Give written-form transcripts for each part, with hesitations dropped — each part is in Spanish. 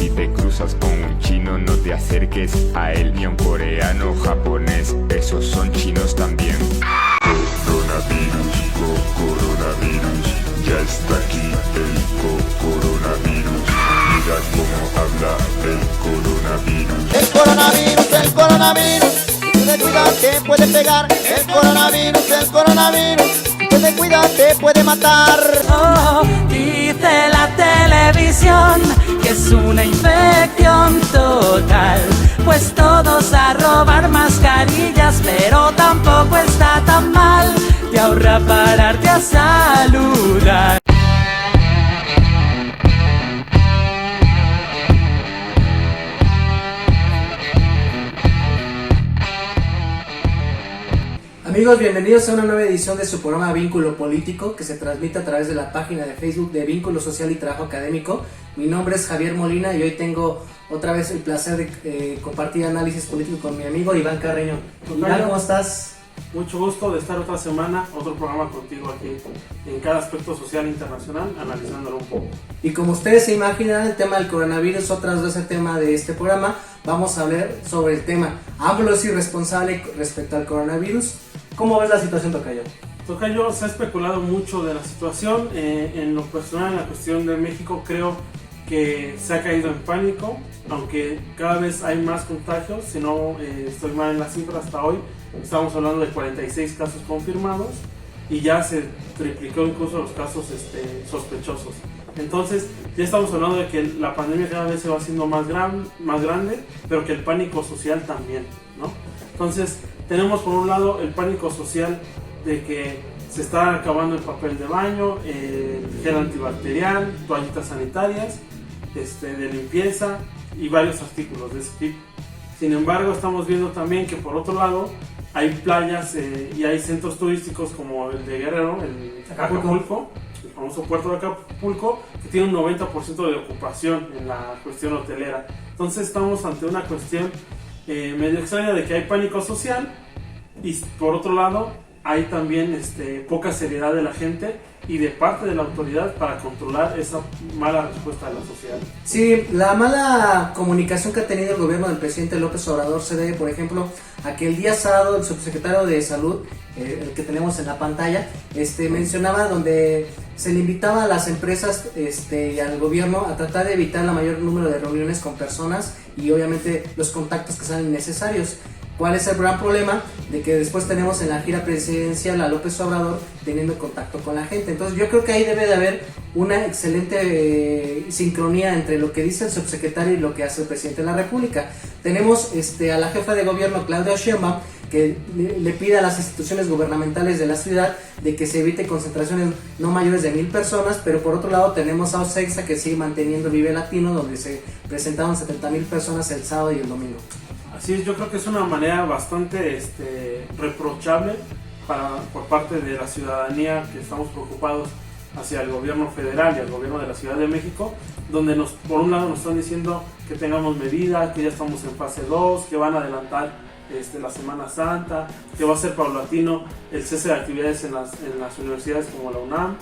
Si te cruzas con un chino, no te acerques a él, ni a un coreano o japonés, esos son chinos también. Coronavirus, coronavirus, ya está aquí el coronavirus. Mira cómo habla el coronavirus. El coronavirus, si te cuidas te puede pegar. El coronavirus, si te cuidas te puede matar. Oh, dice la televisión que es una infección total. Pues todos a robar mascarillas, pero tampoco está tan mal. Te ahorra pararte a saludar. Amigos, bienvenidos a una nueva edición de su programa Vínculo Político, que se transmite a través de la página de Facebook de Vínculo Social y Trabajo Académico. Mi nombre es Javier Molina y hoy tengo otra vez el placer de compartir análisis político con mi amigo Iván Carreño. Iván, ¿cómo estás? Mucho gusto de estar otra semana, otro programa contigo aquí en cada aspecto social internacional, analizándolo un poco. Y como ustedes se imaginan, el tema del coronavirus, otra vez el tema de este programa, vamos a hablar sobre el tema. AMLO es irresponsable respecto al coronavirus. ¿Cómo ves la situación, Tocayo? Tocayo, se ha especulado mucho de la situación. En lo personal, en la cuestión de México, creo que se ha caído en pánico, aunque cada vez hay más contagios. Si no estoy mal en las cifras, hasta hoy estamos hablando de 46 casos confirmados y ya se triplicó incluso los casos sospechosos. Entonces ya estamos hablando de que la pandemia cada vez se va haciendo más grande, pero que el pánico social también, ¿no? Entonces tenemos por un lado el pánico social de que se está acabando el papel de baño, gel antibacterial, toallitas sanitarias, de limpieza y varios artículos de ese tipo. Sin embargo, estamos viendo también que por otro lado hay playas y hay centros turísticos como el de Guerrero, el Acapulco, el famoso puerto de Acapulco, que tiene un 90% de ocupación en la cuestión hotelera. Entonces estamos ante una cuestión medio extraña de que hay pánico social y por otro lado hay también poca seriedad de la gente y de parte de la autoridad para controlar esa mala respuesta de la sociedad. Sí, la mala comunicación que ha tenido el gobierno del presidente López Obrador se debe, por ejemplo, a que el día sábado el subsecretario de Salud, el que tenemos en la pantalla, mencionaba donde se le invitaba a las empresas y al gobierno a tratar de evitar el mayor número de reuniones con personas y obviamente los contactos que sean innecesarios. ¿Cuál es el gran problema? De que después tenemos en la gira presidencial a López Obrador teniendo contacto con la gente. Entonces yo creo que ahí debe de haber una excelente sincronía entre lo que dice el subsecretario y lo que hace el presidente de la República. Tenemos a la jefa de gobierno, Claudia Sheinbaum, que le pide a las instituciones gubernamentales de la ciudad de que se evite concentraciones no mayores de 1,000 personas, pero por otro lado tenemos a Ocexa que sigue manteniendo Vive Latino, donde se presentaron 70,000 personas el sábado y el domingo. Así es, yo creo que es una manera bastante reprochable por parte de la ciudadanía que estamos preocupados hacia el gobierno federal y al gobierno de la Ciudad de México, donde por un lado nos están diciendo que tengamos medidas, que ya estamos en fase 2, que van a adelantar la Semana Santa, que va a ser paulatino el cese de actividades en las universidades como la UNAM,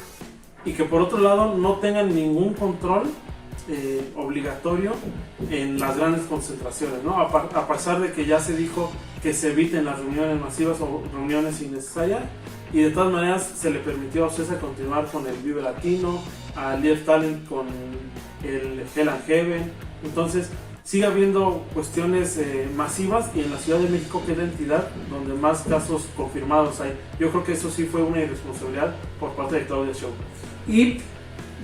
y que por otro lado no tengan ningún control obligatorio en las grandes concentraciones, ¿no? A pesar de que ya se dijo que se eviten las reuniones masivas o reuniones innecesarias, y de todas maneras se le permitió a César continuar con el Vive Latino, a Live Talent con el Hell and Heaven. Entonces sigue habiendo cuestiones masivas, y en la Ciudad de México, que es la entidad donde más casos confirmados hay. Yo creo que eso sí fue una irresponsabilidad por parte de Claudia Sheinbaum. Y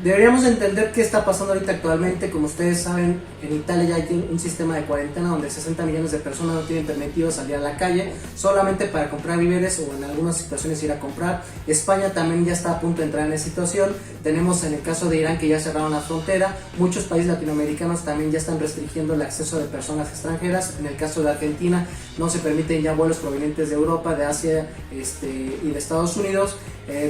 deberíamos entender qué está pasando ahorita actualmente. Como ustedes saben, en Italia ya hay un sistema de cuarentena donde 60 millones de personas no tienen permitido salir a la calle solamente para comprar víveres o en algunas situaciones ir a comprar. España también ya está a punto de entrar en esa situación. Tenemos en el caso de Irán que ya cerraron la frontera. Muchos países latinoamericanos también ya están restringiendo el acceso de personas extranjeras. En el caso de Argentina no se permiten ya vuelos provenientes de Europa, de Asia y de Estados Unidos.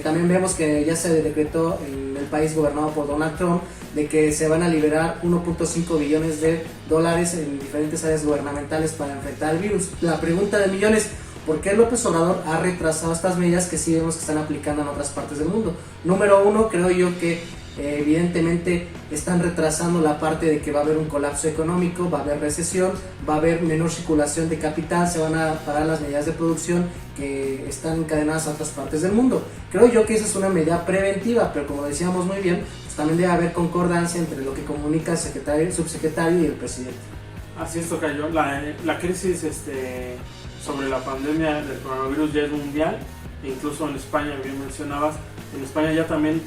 También vemos que ya se decretó en el país gobernado por Donald Trump de que se van a liberar 1.5 billones de dólares en diferentes áreas gubernamentales para enfrentar el virus. La pregunta de millones: ¿por qué López Obrador ha retrasado estas medidas que sí vemos que están aplicando en otras partes del mundo? Número uno, creo yo que evidentemente están retrasando la parte de que va a haber un colapso económico, va a haber recesión, va a haber menor circulación de capital, se van a parar las medidas de producción que están encadenadas a otras partes del mundo. Creo yo que esa es una medida preventiva, pero como decíamos muy bien, pues también debe haber concordancia entre lo que comunica el secretario, el subsecretario y el presidente. Así es, tocayo. La crisis sobre la pandemia del coronavirus ya es mundial, e incluso en España, bien mencionabas, en España ya también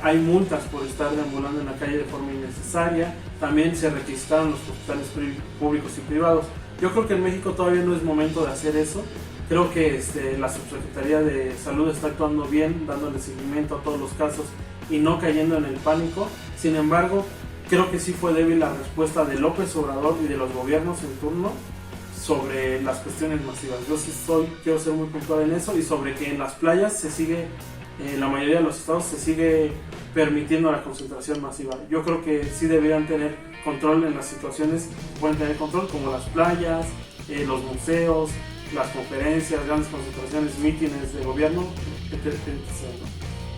hay multas por estar deambulando en la calle de forma innecesaria. También se requisaron los hospitales públicos y privados. Yo creo que en México todavía no es momento de hacer eso. Creo que la Subsecretaría de Salud está actuando bien, dándole seguimiento a todos los casos y no cayendo en el pánico. Sin embargo, creo que sí fue débil la respuesta de López Obrador y de los gobiernos en turno sobre las cuestiones masivas. Yo sí quiero ser muy puntual en eso, y sobre que en las playas se sigue, en la mayoría de los estados se sigue permitiendo la concentración masiva. Yo creo que sí deberían tener control en las situaciones, pueden tener control, como las playas, los museos, las conferencias, grandes concentraciones, mítines de gobierno, etc.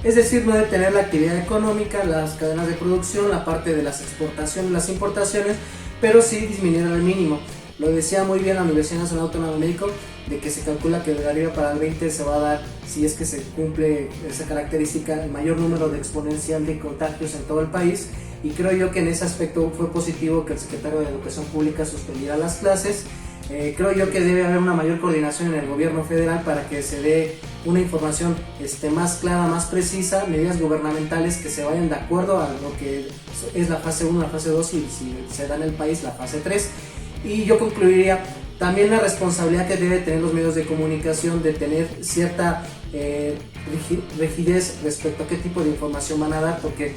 Es decir, no detener la actividad económica, las cadenas de producción, la parte de las exportaciones, las importaciones, pero sí disminuir al mínimo. Lo decía muy bien la Universidad Nacional Autónoma de México, de que se calcula que de arriba para el 20 se va a dar, si es que se cumple esa característica, el mayor número de exponencial de contagios en todo el país, y creo yo que en ese aspecto fue positivo que el secretario de Educación Pública suspendiera las clases. Creo yo que debe haber una mayor coordinación en el gobierno federal para que se dé una información más clara, más precisa, medidas gubernamentales que se vayan de acuerdo a lo que es la fase 1, la fase 2 y si se da en el país la fase 3. Y yo concluiría también la responsabilidad que debe tener los medios de comunicación de tener cierta rigidez respecto a qué tipo de información van a dar, porque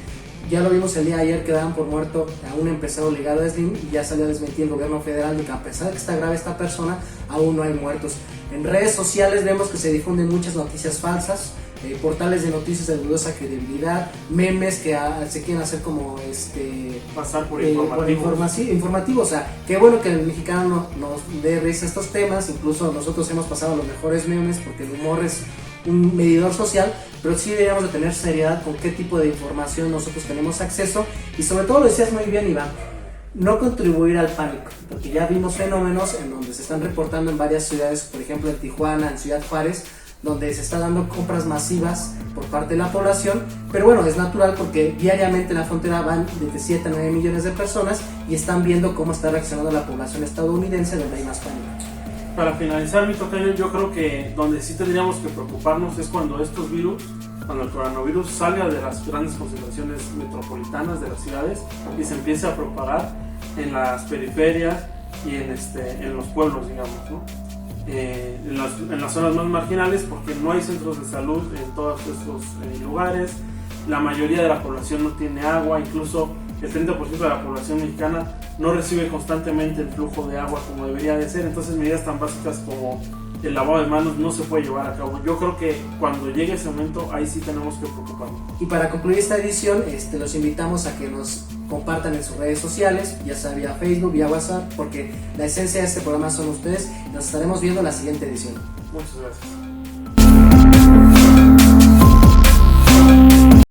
ya lo vimos el día de ayer que daban por muerto a un empresario ligado a Slim y ya salió a desmentir el gobierno federal de que a pesar de que está grave esta persona, aún no hay muertos. En redes sociales vemos que se difunden muchas noticias falsas, portales de noticias de dudosa credibilidad, memes que se quieren hacer como pasar por informativos. O sea, qué bueno que el mexicano nos dé risa a estos temas, incluso nosotros hemos pasado los mejores memes porque el humor es un medidor social, pero sí deberíamos de tener seriedad con qué tipo de información nosotros tenemos acceso, y sobre todo lo decías muy bien, Iván, no contribuir al pánico, porque ya vimos fenómenos en donde se están reportando en varias ciudades, por ejemplo en Tijuana, en Ciudad Juárez, donde se está dando compras masivas por parte de la población, pero bueno, es natural porque diariamente en la frontera van de 7 a 9 millones de personas y están viendo cómo está reaccionando la población estadounidense, donde hay más pánico. Para finalizar, mi tocayo, yo creo que donde sí tendríamos que preocuparnos es cuando cuando el coronavirus salga de las grandes concentraciones metropolitanas de las ciudades y se empiece a propagar en las periferias y en los pueblos, digamos, ¿no? En las zonas más marginales, porque no hay centros de salud en todos estos lugares. La mayoría de la población no tiene agua, incluso el 30% de la población mexicana no recibe constantemente el flujo de agua como debería de ser. Entonces medidas tan básicas como el lavado de manos no se puede llevar a cabo. Yo creo que cuando llegue ese momento, ahí sí tenemos que preocuparnos. Y para concluir esta edición, los invitamos a que nos compartan en sus redes sociales, ya sea vía Facebook, vía WhatsApp, porque la esencia de este programa son ustedes. Nos estaremos viendo en la siguiente edición. Muchas gracias.